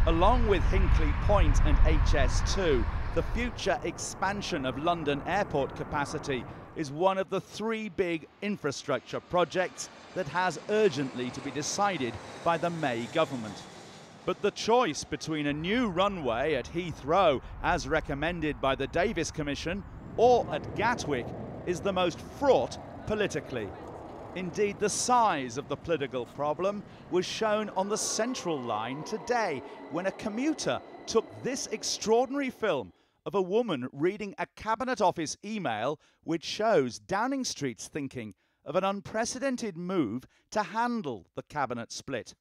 Along with Hinkley Point and HS2, the future expansion of London airport capacity is one of the three big infrastructure projects that has urgently to be decided by the May government. But the choice between a new runway at Heathrow, as recommended by the Davis Commission, or at Gatwick, is the most fraught politically. Indeed, the size of the political problem was shown on the Central Line today, when a commuter took this extraordinary film of a woman reading a Cabinet Office email which shows Downing Street's thinking of an unprecedented move to handle the Cabinet split.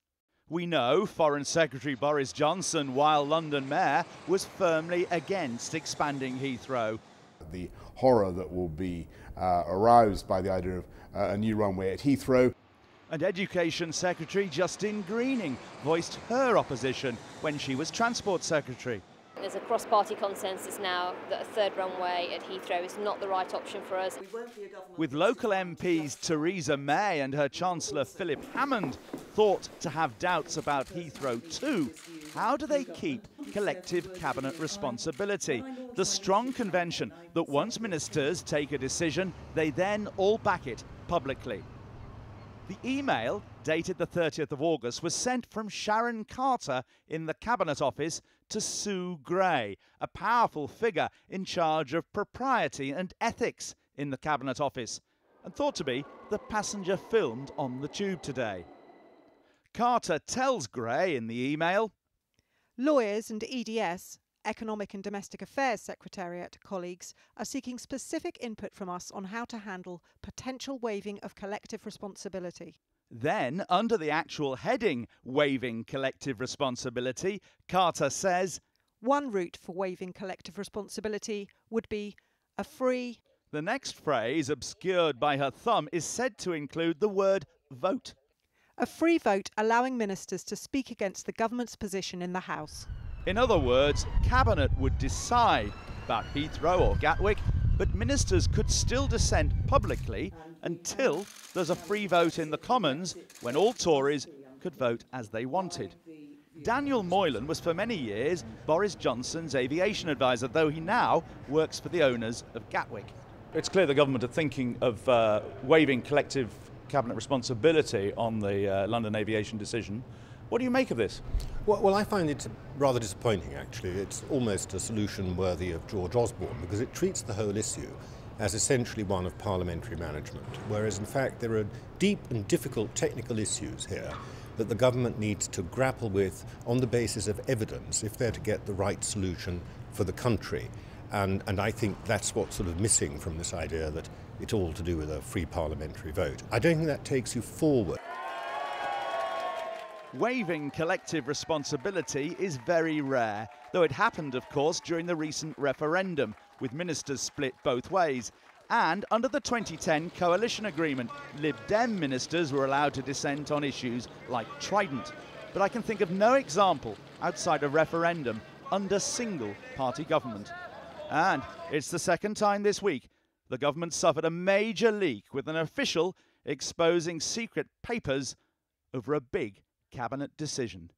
We know Foreign Secretary Boris Johnson, while London Mayor, was firmly against expanding Heathrow. The horror that will be aroused by the idea of a new runway at Heathrow. And Education Secretary Justine Greening voiced her opposition when she was Transport Secretary. There's a cross-party consensus now that a third runway at Heathrow is not the right option for us. With local MPs Theresa May and her Chancellor Philip Hammond thought to have doubts about Heathrow too, how do they keep collective cabinet responsibility? The strong convention that once ministers take a decision, they then all back it publicly. The email, dated the 30th of August, was sent from Sharon Carter in the Cabinet Office to Sue Gray, a powerful figure in charge of propriety and ethics in the Cabinet Office, and thought to be the passenger filmed on the tube today. Carter tells Gray in the email, "Lawyers and EDS, Economic and Domestic Affairs Secretariat colleagues, are seeking specific input from us on how to handle potential waiving of collective responsibility." Then, under the actual heading, Waiving Collective Responsibility, Carter says, "One route for waiving collective responsibility would be a free..." The next phrase, obscured by her thumb, is said to include the word vote. "A free vote allowing ministers to speak against the government's position in the House." In other words, Cabinet would decide about Heathrow or Gatwick, but ministers could still dissent publicly until there's a free vote in the Commons, when all Tories could vote as they wanted. Daniel Moylan was for many years Boris Johnson's aviation advisor, though he now works for the owners of Gatwick. It's clear the government are thinking of waiving collective cabinet responsibility on the London aviation decision. What do you make of this? Well, I find it rather disappointing, actually. It's almost a solution worthy of George Osborne, because it treats the whole issue as essentially one of parliamentary management, whereas in fact there are deep and difficult technical issues here that the government needs to grapple with on the basis of evidence if they're to get the right solution for the country. And I think that's what's sort of missing from this idea that it's all to do with a free parliamentary vote. I don't think that takes you forward. Waiving collective responsibility is very rare, though it happened, of course, during the recent referendum, with ministers split both ways. And under the 2010 coalition agreement, Lib Dem ministers were allowed to dissent on issues like Trident. But I can think of no example outside of referendum under single-party government. And it's the second time this week the government suffered a major leak, with an official exposing secret papers over a big cabinet decision.